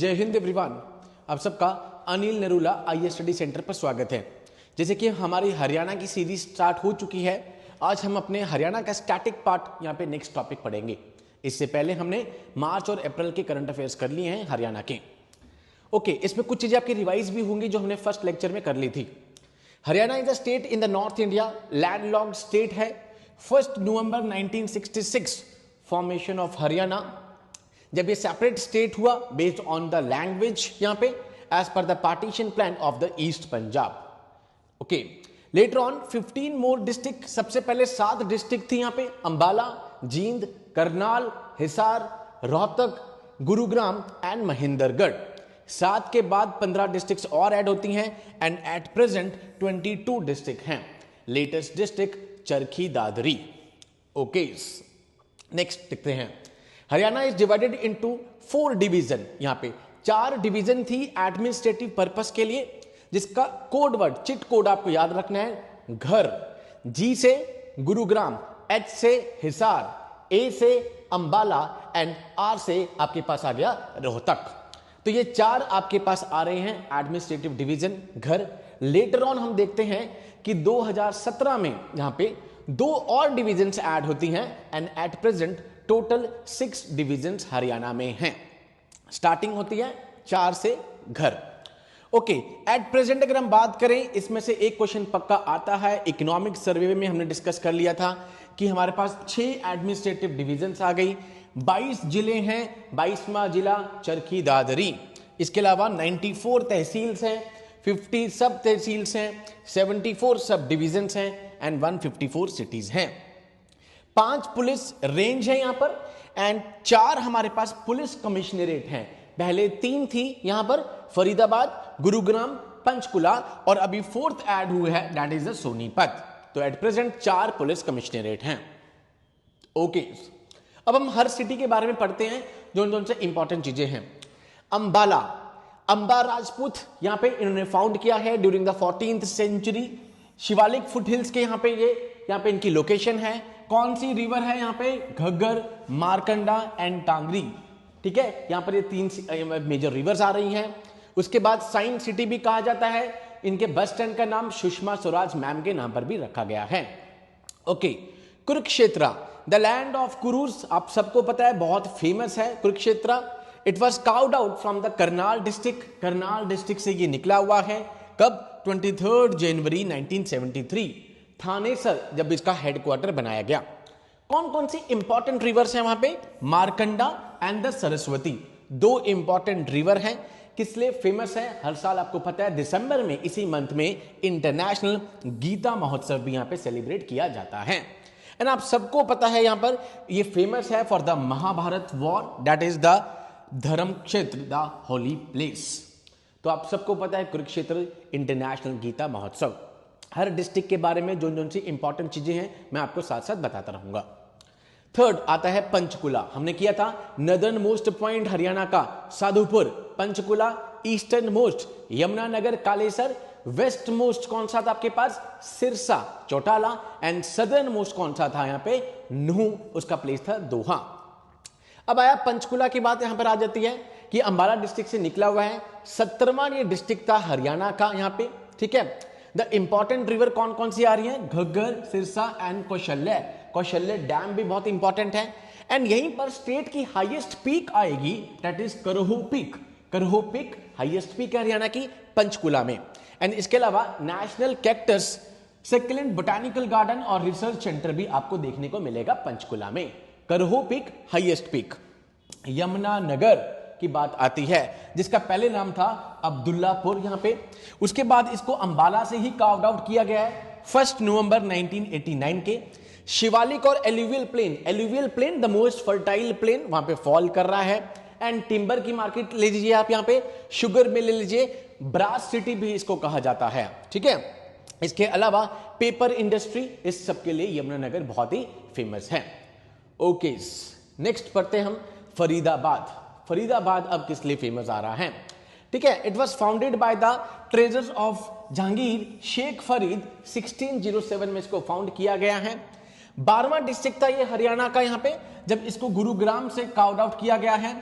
जय हिंद एवरीवन। आप सबका Anil Narula IAS study centre पर स्वागत है। जैसे कि हमारी हरियाणा की सीरीज स्टार्ट हो चुकी है, आज हम अपने हरियाणा का स्टैटिक पार्ट यहाँ पे नेक्स्ट टॉपिक पढ़ेंगे। इससे पहले हमने मार्च और अप्रैल के करंट अफेयर्स कर लिए हैं हरियाणा के। ओके, इसमें कुछ चीजें आपकी रिवाइज भी होंगी जो हमने फर्स्ट लेक्चर में कर ली थी। Haryana is a state in the north India, landlocked state है। 1 नवंबर 1966 फॉर्मेशन ऑफ हरियाणा। जब ये सेपरेट स्टेट हुआ बेस्ड ऑन द लैंग्वेज, यहां पे as per the partition plan of the east Punjab. Okay, later on 15 more district. सबसे पहले 7 डिस्ट्रिक्ट थी यहां पे, अंबाला, जींद, करनाल, हिसार, रोहतक, गुरुग्राम एंड महेंद्रगढ़। 7 के बाद 15 डिस्ट्रिक्ट और ऐड होती हैं एंड एट प्रेजेंट 22 डिस्ट्रिक्ट हैं। लेटेस्ट डिस्ट्रिक्ट चरखी दादरी। ओके, नेक्स्ट देखते हैं। Haryana is divided into 4 division. यहां पे 4 डिवीजन थी एडमिनिस्ट्रेटिव पर्पस के लिए, जिसका कोड वर्ड चिट कोड आपको याद रखना है। घर, जी से गुरुग्राम, एच से हिसार, ए से अंबाला एंड आर से आपके पास आ गया रोहतक। तो ये 4 आपके पास आ रहे हैं एडमिनिस्ट्रेटिव डिवीजन, घर। लेटर ऑन हम देखते हैं कि 2017 में यहां पे 2 और डिवीजन ऐड होती हैं and at present total 6 divisions Haryana में हैं। स्टार्टिंग होती है 4 से घर। ओके, एट प्रेजेंट अगर हम बात करें, इसमें से एक क्वेश्चन पक्का आता है। इकोनॉमिक सर्वे में हमने डिस्कस कर लिया था कि हमारे पास 6 एडमिनिस्ट्रेटिव डिवीजन्स आ गई, 22 जिले हैं, 22वां जिला चरखी दादरी। इसके अलावा 94 तहसील्स हैं, 50 सब तहसील्स हैं, 74 सब डिवीजन्स हैं एंड 154 सिटीज हैं। 5 पुलिस रेंज है यहां पर एंड 4 हमारे पास पुलिस कमिश्नरेट हैं। पहले 3 थी यहां पर, फरीदाबाद, गुरुग्राम, पंचकुला, और अभी 4th ऐड हुआ है, दैट इज द सोनीपत। तो एट प्रेजेंट 4 पुलिस कमिश्नरेट हैं। ओके, अब हम हर सिटी के बारे में पढ़ते हैं जो से इंपॉर्टेंट चीजें हैं। अंबाला, अंबा राजपूत यहां पे इन्होंने फाउंड किया है during the 14th century. Shivalik foothills के यहां पे इनकी लोकेशन है। कौन सी रिवर है यहां पे? घग्गर, मारकंडा एंड टांगरी। ठीक है, यहां पर ये 3 मेजर रिवर्स आ रही हैं। उसके बाद साइंस सिटी भी कहा जाता है। इनके बस स्टैंड का नाम सुषमा स्वराज मैम के नाम पर भी रखा गया है। Okay, Kurukshetra, the land of Kurus, आप सबको पता है, बहुत फेमस है Kurukshetra. It was carved out from the Karnal district. Karnal district से ये निकला हुआ है। कब? 23 जनवरी 1973, थानेसर जब इसका हेडक्वार्टर बनाया गया। कौन कौन सी इंपॉर्टेंट रिवर्स हैं वहां पे? Markanda and the Saraswati, 2 important river हैं। किस लिए फेमस है? हर साल आपको पता है दिसंबर में, इसी मंथ में इंटरनेशनल गीता महोत्सव भी यहां पे सेलिब्रेट किया जाता है। एंड आप सबको पता है यहां पर ये फेमस है for the Mahabharata war, that is the Dharma Kshetra, the holy place. तो आप सबको पता है कुरुक्षेत्र इंटरनेशनल गीता महोत्सव। हर डिस्ट्रिक्ट के बारे में जो सी इंपॉर्टेंट चीजें हैं मैं आपको साथ साथ बताता रहूंगा। 3rd आता है पंचकुला। हमने किया था नदर्न मोस्ट पॉइंट हरियाणा का Sadhupur, Panchkula. Eastern most Yamunanagar Kalesar. West most कौन सा था आपके पास? Sirsa Chautala. And southern most कौन सा था यहाँ पे? नूह, उसका प्लेस था दोहा। अब आया पंचकुला की बात, यहां पर आ जाती है कि अंबाला डिस्ट्रिक्ट से निकला हुआ है। 17वां ये डिस्ट्रिक्ट था हरियाणा का यहां पे। ठीक है, द इंपॉर्टेंट रिवर कौन कौन सी आ रही है? घग्गर, सिरसा एंड कौशल्य। कौशल्य डैम भी बहुत इंपॉर्टेंट है। एंड यहीं पर स्टेट की हाईएस्ट पीक आएगी, दैट इज करहो पीक। करहो पीक हाईएस्ट पीक है हरियाणा की, पंचकुला में। एंड इसके अलावा नेशनल कैक्टस, सेक्युलेंट बोटानिकल गार्डन और रिसर्च सेंटर भी आपको देखने को मिलेगा पंचकुला में। करहो पीक हाईएस्ट पीक। यमुनानगर की बात आती है, जिसका पहले नाम था अब्दुल्लापुर यहां पे। उसके बाद इसको अंबाला से ही कार्व्ड आउट किया गया है 1 नवंबर 1989 के। शिवालिक और alluvial plain the most fertile plain वहां पे फॉल कर रहा है। एंड टिम्बर की मार्केट ले लीजिए आप, यहां पे शुगर मिल ले लीजिए, ब्रास सिटी भी इसको कहा जाता है। ठीक है, इसके अलावा पेपर इंडस्ट्री, इस सब के लिए यमुनानगर बहुत ही फेमस है। ओके, नेक्स्ट पढ़ते हम फरीदाबाद। फरीदाबाद अब किस लिए फेमस आ रहा है? ठीक है, it was founded by the treasures of Jahangir Sheikh Farid, 1607 में इसको फाउंड किया गया है। 12वां डिस्ट्रिक्ट था ये हरियाणा का यहां पे, जब इसको गुरुग्राम से कार्व्ड आउट किया गया है।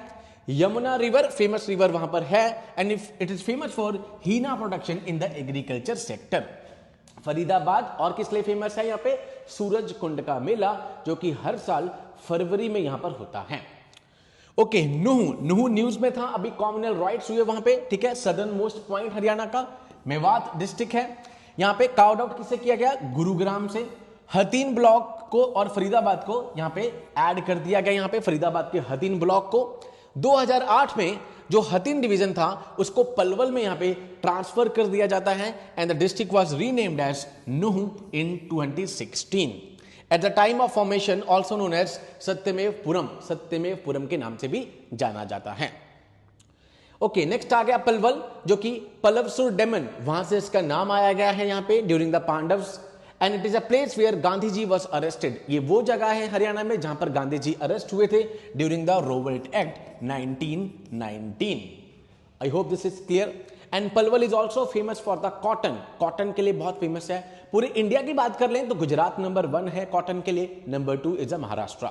यमुना रिवर फेमस रिवर वहां पर है and it is famous for henna production in the agriculture sector. Faridabad और किस लिए फेमस है? यहाँ पे सूरज कुंड का मेला जो कि हर साल फरवरी में यहां पर होता है। ओके, नुहू न्यूज में था, अभी कॉमनवेल्थ राइट्स हुए वहां पे, ठीक है। सदर्न मोस्ट पॉइंट हरियाणा का मेवात डिस्ट्रिक्ट है। यहाँ पे काउड आउट किससे किया गया? गुरुग्राम से। हथीन ब्लॉक को और फरीदाबाद को यहाँ पे ऐड कर दिया गया, यहाँ पे फरीदाबाद के हथीन ब्लॉक को। 2008 में जो हथीन डिवीजन था उसको पलवल में यहाँ पे ट्रांसफर कर दिया जाता है and the district was renamed as Nuh in 2016 at the time of formation also known as Satyamev Puram के नाम से भी जाना जाता है। ओके, नेक्स्ट आ गया पलवल जो कि पलवसुर डेमन, वहां से इसका नाम आया गया है यहाँ पे during the Pandavs and it is a place where Gandhi ji was arrested. ये वो जगह है हरियाणा में जहां पर गांधी जी अरेस्ट हुए थे during the Rowlatt act 1919। I hope this is clear. And Palwal is also famous for the cotton के लिए बहुत फेमस है। पूरे इंडिया की बात कर लें तो गुजरात नंबर 1 है कॉटन के लिए, number 2 is a Maharashtra.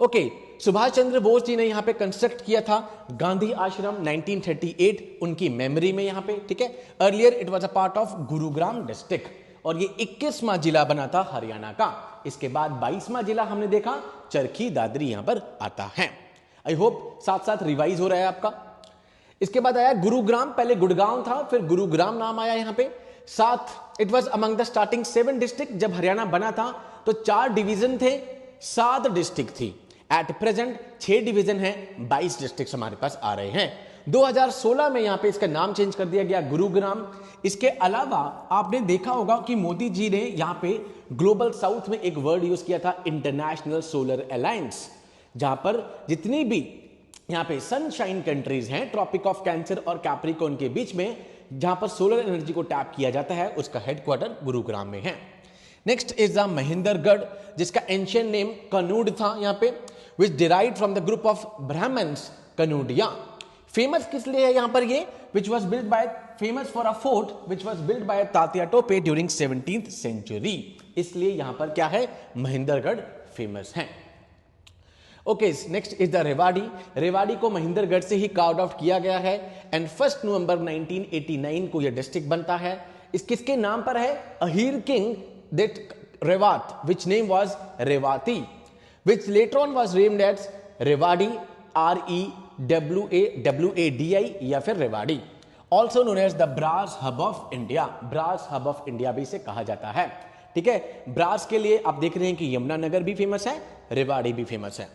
Okay, Subhash Chandra Bose ji ने यहां पे कंस्ट्रक्ट किया था गांधी आश्रम 1938 उनकी मेमोरी में यहां पे, ठीक है। Earlier it was a part of Gurugram district और ये 21वां जिला बना था हरियाणा का। इसके बाद 22वां जिला हमने देखा चरखी दादरी यहां पर आता है। आई होप साथ साथ रिवाइज हो रहा है आपका। इसके बाद आया गुरुग्राम, पहले गुड़गांव था फिर गुरुग्राम नाम आया यहां पे। साथ it was among the starting 7 district. जब हरियाणा बना था तो 4 डिवीजन थे, 7 डिस्ट्रिक्ट थी। एट प्रेजेंट 6 डिवीजन है, 22 डिस्ट्रिक्ट हमारे पास आ रहे हैं। 2016 में यहां पे इसका नाम चेंज कर दिया गया गुरुग्राम। इसके अलावा आपने देखा होगा कि मोदी जी ने यहां पे ग्लोबल साउथ में एक वर्ड यूज किया था इंटरनेशनल सोलर अलायंस, जहां पर जितनी भी यहां पे सनशाइन कंट्रीज हैं ट्रॉपिक ऑफ कैंसर और कैप्रिकॉर्न के बीच में, जहां पर सोलर एनर्जी को टैप किया जाता है, उसका हेडक्वार्टर गुरुग्राम में है। नेक्स्ट इज द महेंद्रगढ़ जिसका एंशिएंट नेम कनूड था यहां पे, which derived from the group of Brahmins Kanudia. Famous किस लिए है यहां पर ये? Which was build by famous for a fort which was build by Tatya Tope during 17th century, इसलिए यहां पर क्या है? महेंद्रगढ़ फेमस है। Okay, next is the Rewari. Rewari को महेंद्रगढ़ से ही कार्ड आउट किया गया है एंड 1 नवंबर 1989 को यह डिस्ट्रिक्ट बनता है। इस किसके नाम पर है? Ahir king that Rewat which name was Rewati which later on was named as Rewari, REWADI या फिर Rewari, also known as the brass hub of India. Brass hub of India भी इसे कहा जाता है, ठीक है। ब्रास के लिए आप देख रहे हैं कि यमुनानगर भी फेमस है, रेवाड़ी भी फेमस है।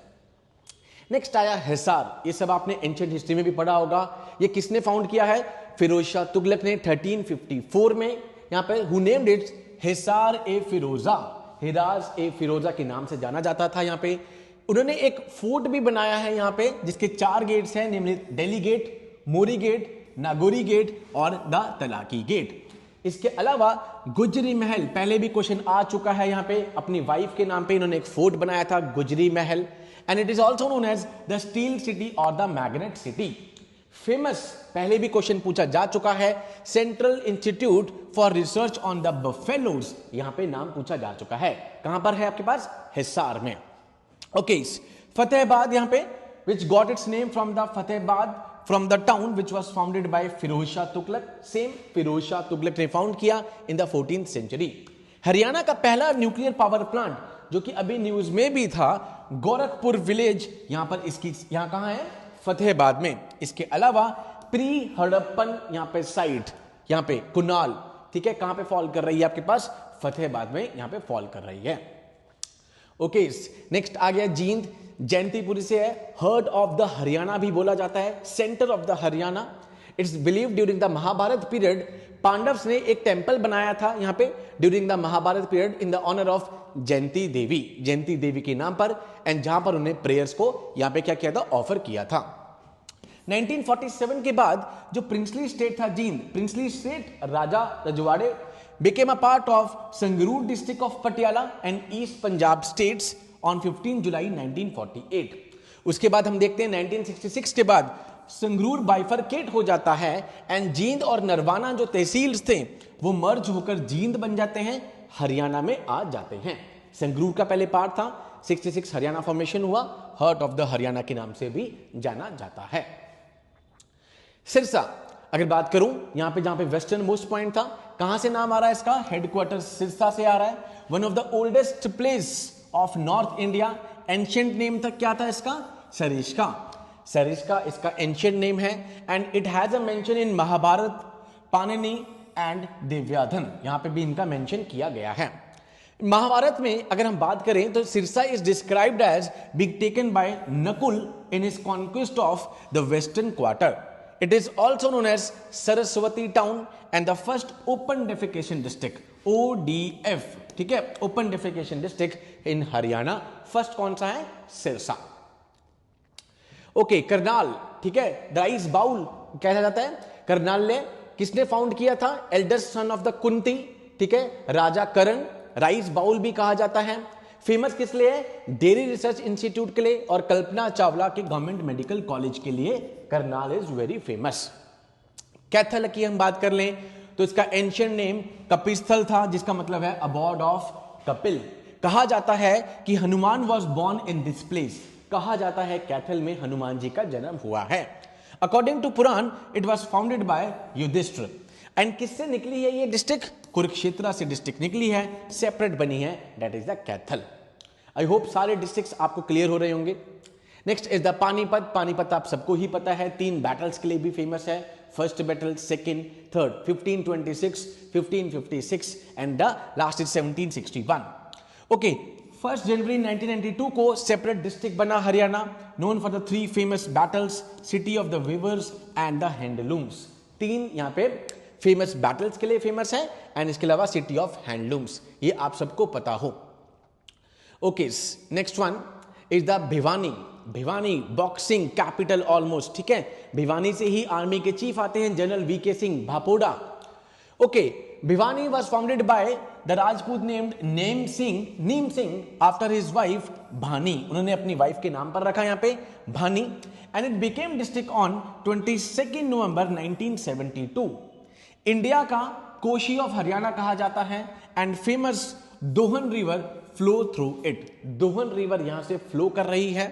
नेक्स्ट आया हिसार। ये सब आपने एंशिएंट हिस्ट्री में भी पढ़ा होगा। ये किसने फाउंड किया है? फिरोज शाह तुगलक ने 1354 में। यहां पे हु नेम्ड इट हिसार ए फिरोजा, हिराज ए फिरोजा के नाम से जाना जाता था। यहां पे उन्होंने एक फोर्ट भी बनाया है यहां पे जिसके 4 गेट्स हैं, निम्न दिल्ली गेट, मोरी गेट, नागौरी गेट और द तलाकी गेट। इसके अलावा गुजरी महल, पहले भी क्वेश्चन आ चुका है यहां पे, अपनी वाइफ के नाम पे इन्होंने एक फोर्ट बनाया था Gujari Mahal and it is also known as the steel city और द मैग्नेट सिटी। फेमस, पहले भी क्वेश्चन पूछा जा चुका है, central institute for research on the buffaloes, यहां पे नाम पूछा जा चुका है। कहां पर है आपके पास? हिसार में। ओके, फतेहाबाद यहां पे which got its name from the Fatehabad from the town which was founded by Firoz Shah Tughlaq. Same Firoz Shah Tughlaq ने फाउंड किया in the 14th century. Haryana का पहला न्यूक्लियर पावर प्लांट जो कि अभी न्यूज में भी था, गोरखपुर विलेज, यहां पर इसकी यहां कहां है? फतेहाबाद में। इसके अलावा प्री हड़प्पन यहां पे साइट, यहां पे कुनाल, ठीक है, कहां पे फॉल कर रही है आपके पास? फतेहाबाद में यहां पे फॉल कर रही है। ओके, नेक्स्ट आ गया जींद। जयंतीपुरी से है, हर्ट ऑफ द हरियाणा भी बोला जाता है, centre of the Haryana. It's believe during the Mahabharata period Pandavas ने एक टेंपल बनाया था यहां पे during the Mahabharata period in the honour of Jayanti Devi के नाम पर, एंड जहां पर उन्हें प्रेयर्स को यहां पे क्या किया था? ऑफर किया था। 1947 के बाद जो प्रिंसली स्टेट था जींद, प्रिंसली स्टेट राजा रजवाड़े became a part of Sangrur district of Patiala and east Punjab states on 15 July 1948। उसके बाद हम देखते हैं 1966 के बाद संगरूर बाइफरकेट हो जाता है एंड जींद और नरवाना जो तहसील्स थे वो मर्ज होकर जींद बन जाते हैं, हरियाणा में आ जाते हैं। संगरूर का पहले पार्ट था, 66 हरियाणा फॉर्मेशन हुआ, हार्ट ऑफ द हरियाणा के नाम से भी जाना जाता है। सिरसा अगर बात करूं, यहां पे जहां पे वेस्टर्न मोस्ट पॉइंट था, कहां से नाम आ रहा है इसका? हेडक्वार्टर सिरसा से आ रहा है। One of the oldest place of north India. Ancient name था, क्या था इसका? सरिस्का। सरिस्का इसका एंशिएंट नेम है and it has a mention in Mahabharata, Panini and Divyadhan. यहां पे भी इनका मेंशन किया गया है। महाभारत में अगर हम बात करें तो Sirsa is described as being taken by Nakul in his conquest of the western quarter. It is also known as Saraswati town and the first open defecation district, ODF, ठीक है, open defecation district in Haryana. First कौन सा है? Sirsa. Okay, Karnal, ठीक है, rice bowl कहा जाता है। करनाल ने किसने फाउंड किया था? Eldest son of the Kunti, ठीक है, राजा करण। राइस बाउल भी कहा जाता है। फेमस किस लिए है? डेयरी रिसर्च इंस्टीट्यूट के लिए और कल्पना चावला के गवर्नमेंट मेडिकल कॉलेज के लिए Karnal is very famous. Kaithal की हम बात कर लें तो इसका एंशिएंट नेम कपिस्थल था, जिसका मतलब है अबॉर्ड ऑफ कपिल। कहा जाता है कि Hanuman was born in this place. कहा जाता है कैथल में हनुमान जी का जन्म हुआ है। According to Purana it was founded by Yudhishthir. And किससे निकली है ये डिस्ट्रिक्ट? कुरुक्षेत्र से डिस्ट्रिक्ट निकली है, सेपरेट बनी है, that is the Kaithal. I hope सारे डिस्ट्रिक्ट्स आपको क्लियर हो रहे होंगे। Next is the Panipat. Panipat आप सबको ही पता है, 3 बैटल्स के लिए भी फेमस है। First battle, second, third, 1526, 1556 and the last is 1761। Okay, 1 जनवरी 1992 को सेपरेट डिस्ट्रिक्ट बना Haryana, known for the 3 famous battles, city of the weavers and the handlooms. 3 यहां पे फेमस बैटल्स के लिए फेमस है एंड इसके अलावा सिटी ऑफ हैंडलूम्स, ये आप सबको पता हो। Okay, next one is the Bhiwani. Bhiwani boxing capital almost, ठीक है, भिवानी से ही आर्मी के चीफ आते हैं, general VK Singh Bhapora. Okay, Bhiwani was founded by the Rajput named Neem Singh after his wife Bhani. उन्होंने अपनी वाइफ के नाम पर रखा यहां पे Bhani and it became district on 22 November 1972। India का कोशी ऑफ हरियाणा कहा जाता है and famous Dohan river flow through it. Dohan river यहां से फ्लो कर रही है।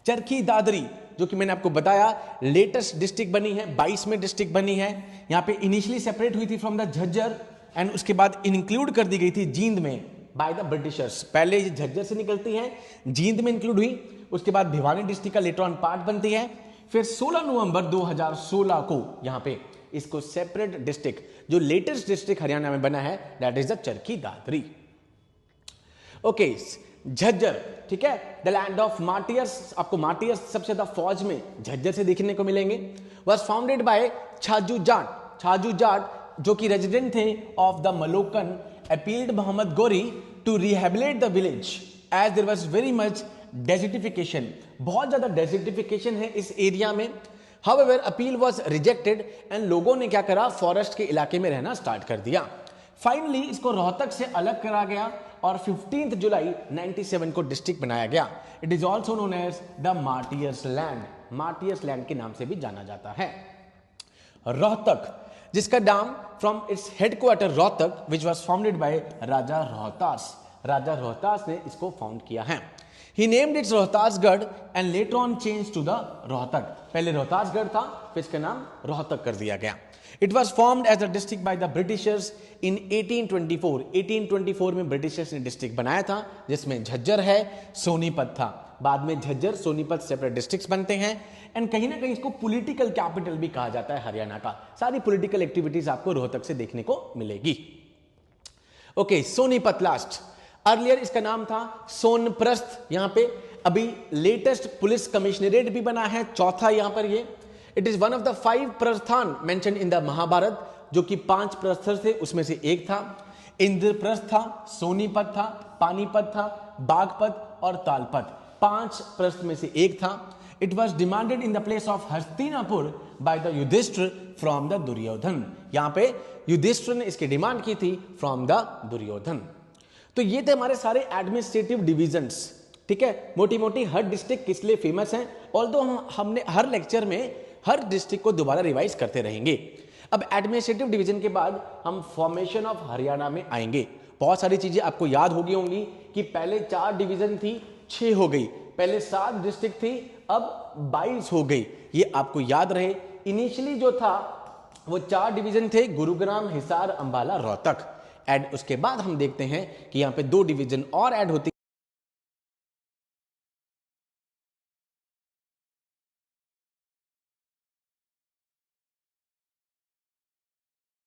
चरखी दादरी, जो कि मैंने आपको बताया लेटेस्ट डिस्ट्रिक्ट बनी है, 22 डिस्ट्रिक्ट बनी है। यहां पे इनिशियली सेपरेट हुई थी फ्रॉम द झज्जर एंड उसके बाद इंक्लूड कर दी गई थी जींद में बाय द ब्रिटिशर्स। पहले ये झज्जर से निकलती है, जींद में इंक्लूड हुई, उसके बाद भिवानी डिस्ट्रिक्ट का लेटर ऑन पार्ट बनती है। फिर 16 नवंबर 2016 को यहां पे इसको सेपरेट डिस्ट्रिक्ट, जो लेटेस्ट डिस्ट्रिक्ट हरियाणा में बना है, that is the Charkhi Dadri. Okay, Jhajjar, ठीक है, द लैंड ऑफ मार्टियर्स। आपको मार्टियर्स सबसे ज्यादा फौज में झज्जर से देखने को मिलेंगे। Was founded by Chhaju Jat. Chhaju Jat जो कि रेजिडेंट थे of the Malokan appealed Muhammad Ghori to rehabilitate the village as there was very much desertification. बहुत ज्यादा डेजर्टिफिकेशन है इस एरिया में। However appeal was rejected and लोगों ने क्या करा, फॉरेस्ट के इलाके में रहना स्टार्ट कर दिया। फाइनली इसको रोहतक से अलग करा गया और 15 जुलाई 97 को डिस्ट्रिक्ट बनाया गया। It is also known as the martyrs land. Martyrs land के नाम से भी जाना जाता है। रोहतक, जिसका नाम from its headquarter Rohtak which was founded by Raja Rohtas. Raja Rohtas ने इसको फाउंड किया है। He named it Rohtasgarh and later on changed to the Rohtak. पहले रोहतासगढ़ था, फिर इसका नाम रोहतक कर दिया गया। It was formed as a district by the Britishers in 1824। 1824 में ब्रिटिशर्स ने डिस्ट्रिक्ट बनाया था, जिसमें झज्जर है, सोनीपत था। बाद में झज्जर, सोनीपत सेपरेट डिस्ट्रिक्ट्स बनते हैं एंड कहीं ना कहीं इसको पॉलिटिकल कैपिटल भी कहा जाता है हरियाणा का। सारी पॉलिटिकल एक्टिविटीज आपको रोहतक से देखने को मिलेगी। Okay, Sonipat last. अर्लियर इसका नाम था सोनप्रस्थ। यहां पे अभी लेटेस्ट पुलिस कमिश्नरेट भी बना है, चौथा यहां पर ये। It is one of the 5 प्रस्थान मेंशन इन द महाभारत, जो कि 5 प्रस्तर थे, उसमें से एक था। इंद्रप्रस्थ था, सोनीपत था, पानीपत था, बागपत और तालपत। 5 प्रस्थ में से एक था। It was demanded in the place of Hastinapur by the Yudhishthir from the Duryodhan. यहां पे युधिष्ठिर ने इसकी डिमांड की थी फ्रॉम द दुर्योधन। तो ये थे हमारे सारे एडमिनिस्ट्रेटिव डिविजन्स, ठीक है, मोटी मोटी हर डिस्ट्रिक्ट किस लिए फेमस है। ऑल्दो हमने हर लेक्चर में हर डिस्ट्रिक्ट को दोबारा रिवाइज करते रहेंगे। अब एडमिनिस्ट्रेटिव डिवीजन के बाद हम फॉर्मेशन ऑफ हरियाणा में आएंगे। बहुत सारी चीजें आपको याद होगी होंगी कि पहले 4 डिवीजन थी, 6 हो गई। पहले 7 डिस्ट्रिक्ट थी, अब 22 हो गई। ये आपको याद रहे। इनिशियली जो था वो 4 डिवीजन थे, गुरुग्राम, हिसार, अंबाला, रोहतक। एंड उसके बाद हम देखते हैं कि यहाँ पे 2 डिवीजन और ऐड होती